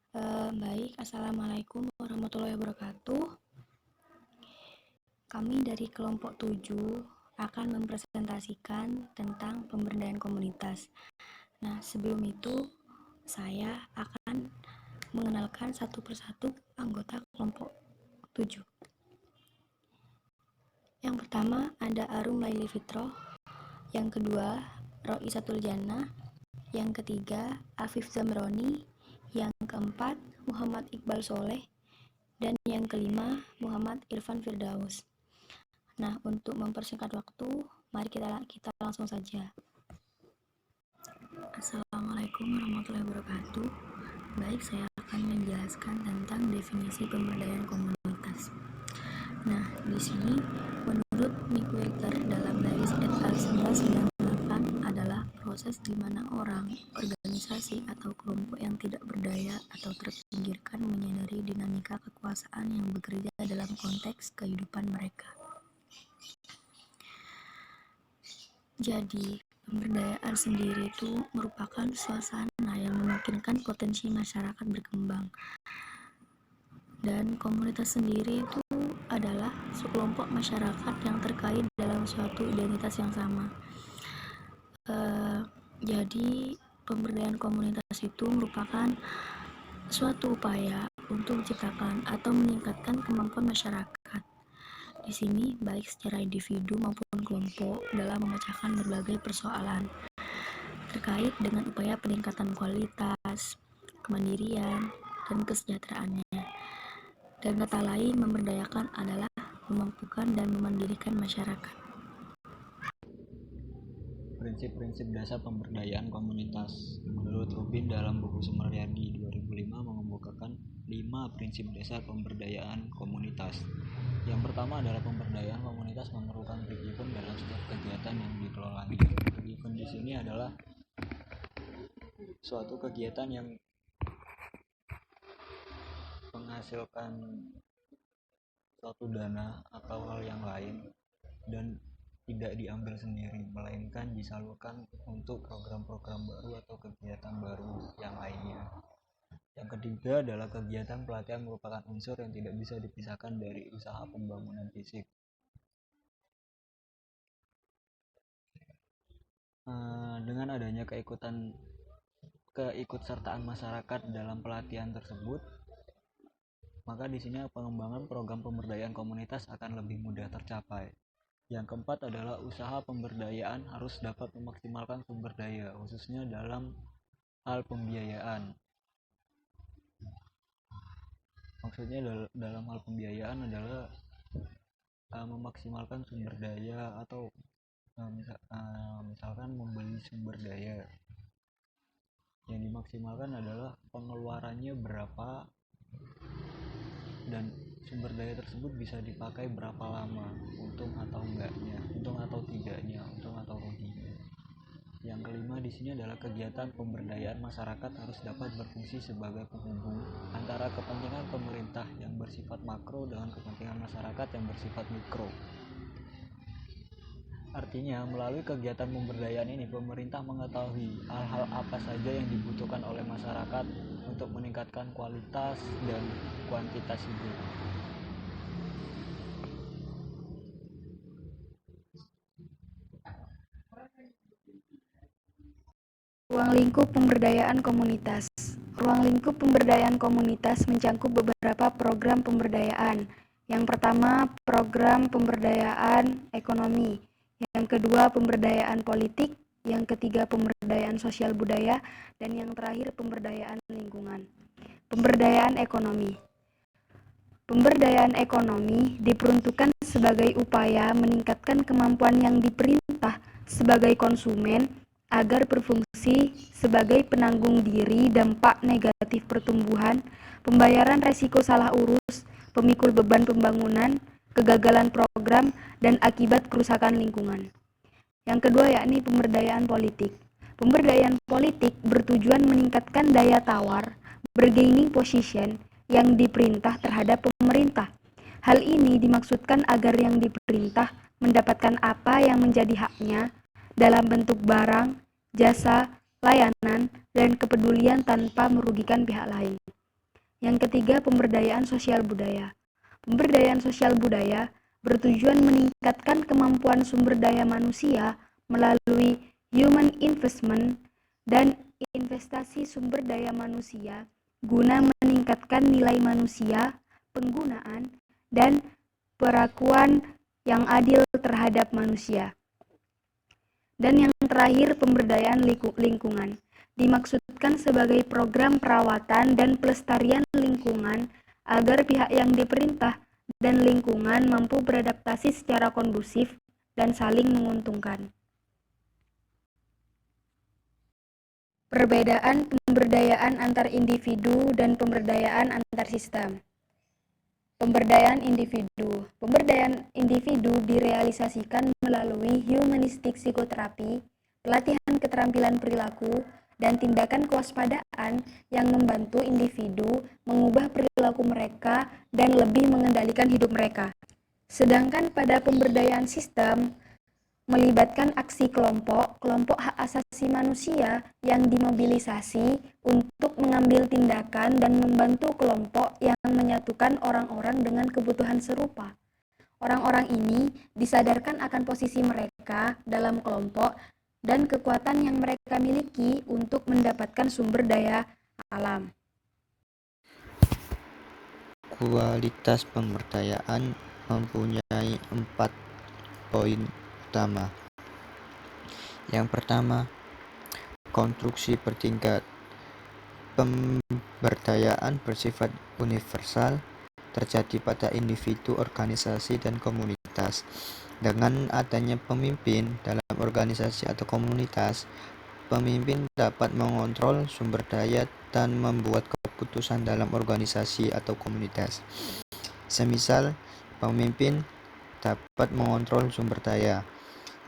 Baik, Assalamualaikum warahmatullahi wabarakatuh. Kami dari kelompok 7 akan mempresentasikan tentang pemberdayaan komunitas. Nah, sebelum itu saya akan mengenalkan satu persatu anggota kelompok 7. Yang pertama ada Arum Laili Fitroh, yang kedua Roisatul Jannah, yang ketiga Afif Zamroni, yang keempat Muhammad Iqbal Soleh, dan yang kelima Muhammad Irfan Firdaus. Nah, untuk mempersingkat waktu, mari kita langsung saja. Assalamualaikum warahmatullahi wabarakatuh. Baik, saya akan menjelaskan tentang definisi pemberdayaan komunitas. Nah, di sini menurut Nick Walter dalam garis et al. 1998 adalah proses di mana orang, organisasi, atau kelompok yang tidak berdaya atau terpinggirkan menyadari dinamika kekuasaan yang bekerja dalam konteks kehidupan mereka. Jadi, pemberdayaan sendiri itu merupakan suasana yang memungkinkan potensi masyarakat berkembang. Dan komunitas sendiri itu adalah sekelompok masyarakat yang terkait dalam suatu identitas yang sama. Jadi, pemberdayaan komunitas itu merupakan suatu upaya untuk menciptakan atau meningkatkan kemampuan masyarakat. Di sini baik secara individu maupun kelompok dalam memecahkan berbagai persoalan terkait dengan upaya peningkatan kualitas, kemandirian, dan kesejahteraannya. Dan kata lain, memberdayakan adalah memampukan dan memandirikan masyarakat. Prinsip-prinsip dasar pemberdayaan komunitas. Menurut Rubin dalam buku Sumaryadi 2005 mengemukakan 5 prinsip dasar pemberdayaan komunitas. Yang pertama adalah pemberdayaan komunitas memerlukan break-even dalam setiap kegiatan yang dikelolanya. Break-even di sini adalah suatu kegiatan yang menghasilkan suatu dana atau hal yang lain dan tidak diambil sendiri, melainkan disalurkan untuk program-program baru atau kegiatan baru yang lainnya. Yang ketiga adalah kegiatan pelatihan merupakan unsur yang tidak bisa dipisahkan dari usaha pembangunan fisik. Dengan adanya keikutsertaan masyarakat dalam pelatihan tersebut, maka di sini pengembangan program pemberdayaan komunitas akan lebih mudah tercapai. Yang keempat adalah usaha pemberdayaan harus dapat memaksimalkan sumber daya, khususnya dalam hal pembiayaan. Maksudnya dalam hal pembiayaan adalah memaksimalkan sumber daya atau misalkan membeli sumber daya. Yang dimaksimalkan adalah pengeluarannya berapa dan sumber daya tersebut bisa dipakai berapa lama, untung atau enggaknya, untung atau tidaknya, untung atau ruginya. Yang kelima di sini adalah kegiatan pemberdayaan masyarakat harus dapat berfungsi sebagai penghubung antara kepentingan pemerintah yang bersifat makro dengan kepentingan masyarakat yang bersifat mikro. Artinya, melalui kegiatan pemberdayaan ini, pemerintah mengetahui hal-hal apa saja yang dibutuhkan oleh masyarakat untuk meningkatkan kualitas dan kuantitas hidup. Ruang lingkup pemberdayaan komunitas. Ruang lingkup pemberdayaan komunitas mencangkup beberapa program pemberdayaan. Yang pertama, program pemberdayaan ekonomi. Yang kedua, pemberdayaan politik. Yang ketiga, pemberdayaan sosial budaya. Dan yang terakhir, pemberdayaan lingkungan. Pemberdayaan ekonomi. Pemberdayaan ekonomi diperuntukkan sebagai upaya meningkatkan kemampuan yang diperintah sebagai konsumen agar berfungsi sebagai penanggung diri dampak negatif pertumbuhan, pembayaran resiko salah urus, pemikul beban pembangunan, kegagalan program, dan akibat kerusakan lingkungan. Yang kedua yakni pemberdayaan politik. Pemberdayaan politik bertujuan meningkatkan daya tawar, bargaining position, yang diperintah terhadap pemerintah. Hal ini dimaksudkan agar yang diperintah mendapatkan apa yang menjadi haknya dalam bentuk barang, jasa, layanan, dan kepedulian tanpa merugikan pihak lain. Yang ketiga, pemberdayaan sosial budaya. Pemberdayaan sosial budaya bertujuan meningkatkan kemampuan sumber daya manusia melalui human investment dan investasi sumber daya manusia guna meningkatkan nilai manusia, penggunaan, dan perlakuan yang adil terhadap manusia. Dan yang terakhir, pemberdayaan lingkungan. Dimaksudkan sebagai program perawatan dan pelestarian lingkungan agar pihak yang diperintah dan lingkungan mampu beradaptasi secara kondusif dan saling menguntungkan. Perbedaan pemberdayaan antar individu dan pemberdayaan antar sistem. Pemberdayaan individu. Pemberdayaan individu direalisasikan melalui humanistik psikoterapi, pelatihan keterampilan perilaku, dan tindakan kewaspadaan yang membantu individu mengubah perilaku mereka dan lebih mengendalikan hidup mereka. Sedangkan pada pemberdayaan sistem, melibatkan aksi kelompok hak asasi manusia yang dimobilisasi untuk mengambil tindakan dan membantu kelompok yang menyatukan orang-orang dengan kebutuhan serupa. Orang-orang ini disadarkan akan posisi mereka dalam kelompok dan kekuatan yang mereka miliki untuk mendapatkan sumber daya alam. Kualitas pemberdayaan mempunyai 4 poin utama. Yang pertama, konstruksi bertingkat. Pemberdayaan bersifat universal, terjadi pada individu, organisasi, dan komunitas. Dengan adanya pemimpin dalam organisasi atau komunitas, pemimpin dapat mengontrol sumber daya dan membuat keputusan dalam organisasi atau komunitas. Semisal, pemimpin dapat mengontrol sumber daya.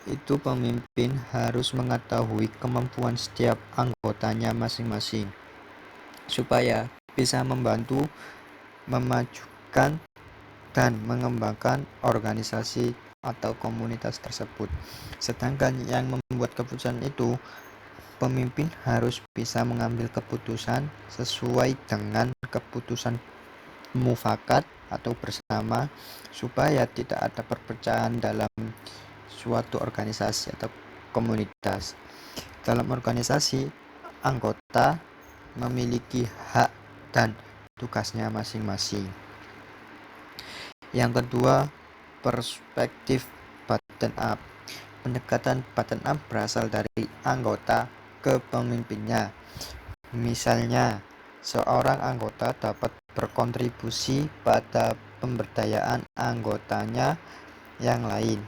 Itu pemimpin harus mengetahui kemampuan setiap anggotanya masing-masing supaya bisa membantu memajukan dan mengembangkan organisasi atau komunitas tersebut. Sedangkan yang membuat keputusan itu, pemimpin harus bisa mengambil keputusan sesuai dengan keputusan mufakat atau bersama supaya tidak ada perpecahan dalam suatu organisasi atau komunitas. Dalam organisasi, anggota memiliki hak dan tugasnya masing-masing. Yang kedua, perspektif bottom up. Pendekatan bottom up berasal dari anggota ke pemimpinnya. Misalnya, seorang anggota dapat berkontribusi pada pemberdayaan anggotanya yang lain,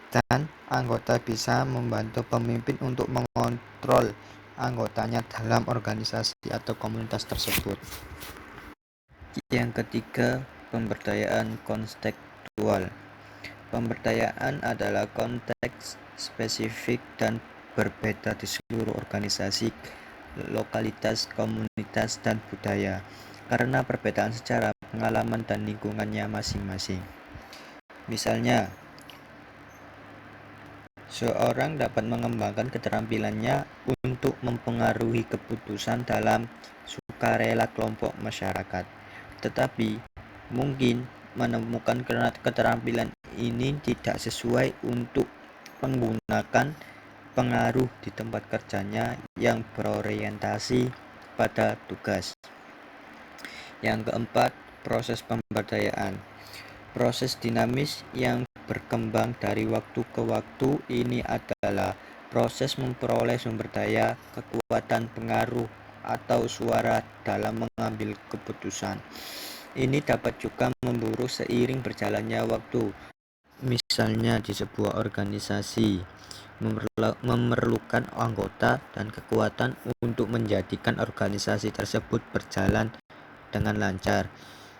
dan anggota bisa membantu pemimpin untuk mengontrol anggotanya dalam organisasi atau komunitas tersebut. Yang ketiga, pemberdayaan kontekstual. Pemberdayaan adalah konteks spesifik dan berbeda di seluruh organisasi, lokalitas, komunitas, dan budaya karena perbedaan secara pengalaman dan lingkungannya masing-masing. Misalnya, seorang dapat mengembangkan keterampilannya untuk mempengaruhi keputusan dalam sukarela kelompok masyarakat, tetapi mungkin menemukan keterampilan ini tidak sesuai untuk menggunakan pengaruh di tempat kerjanya yang berorientasi pada tugas. Yang keempat, proses pemberdayaan. Proses dinamis yang berkembang dari waktu ke waktu ini adalah proses memperoleh sumber daya, kekuatan, pengaruh, atau suara dalam mengambil keputusan. Ini dapat juga memburuk seiring berjalannya waktu. Misalnya di sebuah organisasi memerlukan anggota dan kekuatan untuk menjadikan organisasi tersebut berjalan dengan lancar.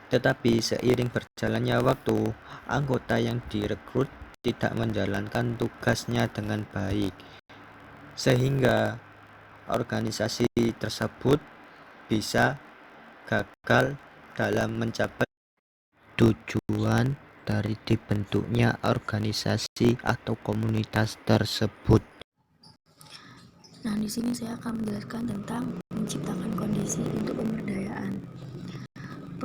Tetapi seiring berjalannya waktu, anggota yang direkrut tidak menjalankan tugasnya dengan baik, sehingga organisasi tersebut bisa gagal dalam mencapai tujuan dari dibentuknya organisasi atau komunitas tersebut. Nah, di sini saya akan menjelaskan tentang menciptakan kondisi untuk pemberdayaan.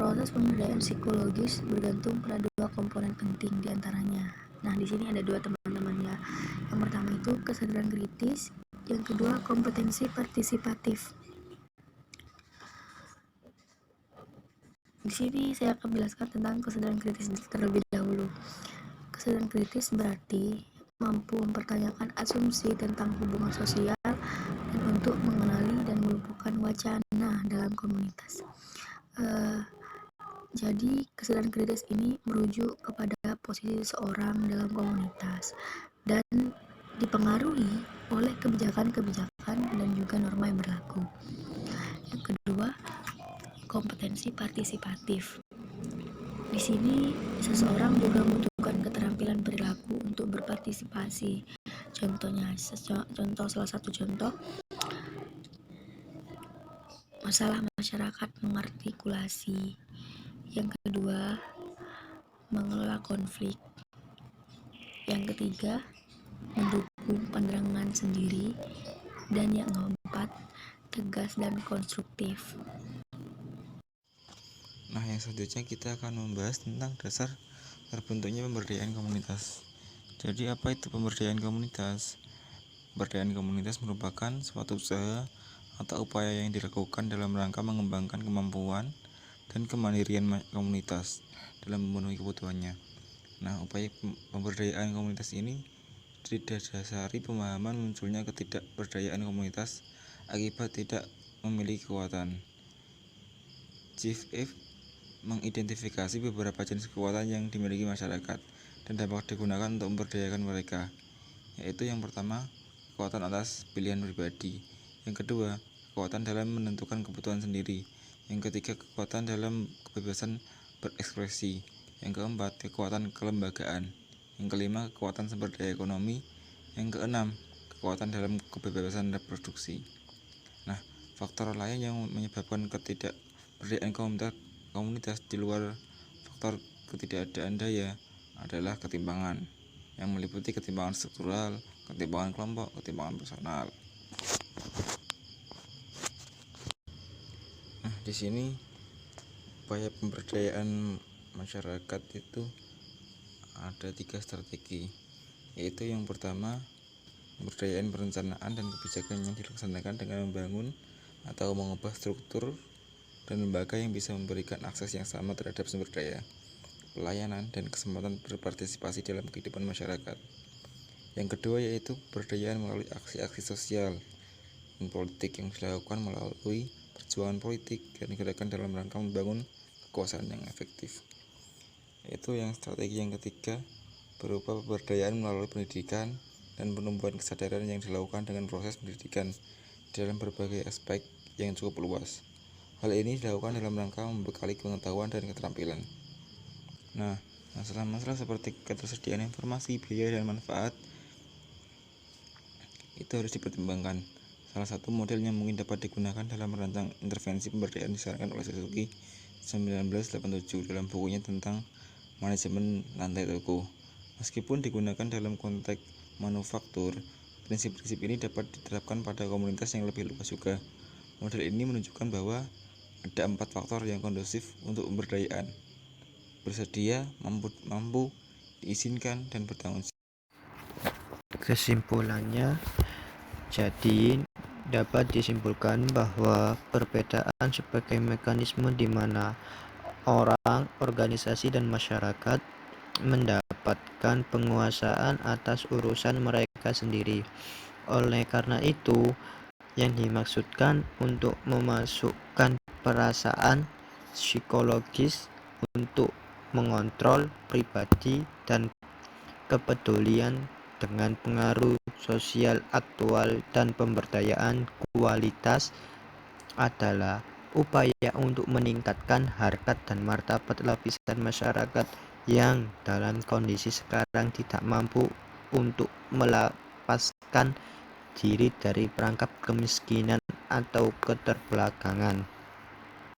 Proses pemberdayaan psikologis bergantung pada dua komponen penting diantaranya. Nah, di sini ada dua teman-teman ya. Yang pertama itu kesadaran kritis, yang kedua kompetensi partisipatif. Di sini saya akan menjelaskan tentang kesadaran kritis terlebih dahulu. Kesadaran kritis berarti mampu mempertanyakan asumsi tentang hubungan sosial dan untuk mengenali dan melumpuhkan wacana dalam komunitas. Jadi kesadaran kritis ini merujuk kepada posisi seseorang dalam komunitas dan dipengaruhi oleh kebijakan-kebijakan dan juga norma yang berlaku. Yang kedua, kompetensi partisipatif. Di sini seseorang juga membutuhkan keterampilan perilaku untuk berpartisipasi. Contohnya, salah satu contoh masalah masyarakat mengartikulasi. Yang kedua, mengelola konflik. Yang ketiga, mendukung pandangan sendiri. Dan yang keempat, tegas dan konstruktif. Nah, yang selanjutnya kita akan membahas tentang dasar terbentuknya pemberdayaan komunitas. Jadi, apa itu pemberdayaan komunitas? Pemberdayaan komunitas merupakan suatu usaha atau upaya yang dilakukan dalam rangka mengembangkan kemampuan dan kemandirian komunitas dalam memenuhi kebutuhannya. Nah, upaya pemberdayaan komunitas ini didasari pemahaman munculnya ketidakberdayaan komunitas akibat tidak memiliki kekuatan. Chief F mengidentifikasi beberapa jenis kekuatan yang dimiliki masyarakat dan dapat digunakan untuk memberdayakan mereka, yaitu yang pertama, kekuatan atas pilihan pribadi, yang kedua, kekuatan dalam menentukan kebutuhan sendiri, yang ketiga, kekuatan dalam kebebasan berekspresi, yang keempat, kekuatan kelembagaan, yang kelima, kekuatan sumber daya ekonomi, yang keenam, kekuatan dalam kebebasan reproduksi. Nah, faktor lain yang menyebabkan ketidakberdayaan komunitas di luar faktor ketidakadaan daya adalah ketimpangan, yang meliputi ketimpangan struktural, ketimpangan kelompok, ketimpangan personal. Nah, di sini upaya pemberdayaan masyarakat itu ada 3 strategi, yaitu yang pertama, pemberdayaan perencanaan dan kebijakan yang dilaksanakan dengan membangun atau mengubah struktur dan lembaga yang bisa memberikan akses yang sama terhadap sumber daya, pelayanan, dan kesempatan berpartisipasi dalam kehidupan masyarakat. Yang kedua yaitu pemberdayaan melalui aksi-aksi sosial dan politik yang dilakukan melalui perjuangan politik dan gerakan dalam rangka membangun kekuasaan yang efektif. Yaitu yang strategi yang ketiga berupa pemberdayaan melalui pendidikan dan penumbuhan kesadaran yang dilakukan dengan proses pendidikan dalam berbagai aspek yang cukup luas. Hal ini dilakukan dalam rangka membekali pengetahuan dan keterampilan. Nah, masalah-masalah seperti ketersediaan informasi, biaya, dan manfaat itu harus dipertimbangkan. Salah satu model yang mungkin dapat digunakan dalam merancang intervensi pemberdayaan disarankan oleh Suzuki 1987 dalam bukunya tentang manajemen rantai toko. Meskipun digunakan dalam konteks manufaktur, prinsip-prinsip ini dapat diterapkan pada komunitas yang lebih luas juga. Model ini menunjukkan bahwa ada 4 faktor yang kondusif untuk pemberdayaan: bersedia, mampu, diizinkan, dan bertanggung jawab. Kesimpulannya, jadi dapat disimpulkan bahwa perbedaan sebagai mekanisme di mana orang, organisasi, dan masyarakat mendapatkan penguasaan atas urusan mereka sendiri. Oleh karena itu, yang dimaksudkan untuk memasukkan perasaan psikologis untuk mengontrol pribadi dan kepedulian dengan pengaruh sosial aktual dan pemberdayaan kualitas adalah upaya untuk meningkatkan harkat dan martabat lapisan masyarakat yang dalam kondisi sekarang tidak mampu untuk melepaskan diri dari perangkap kemiskinan atau keterbelakangan.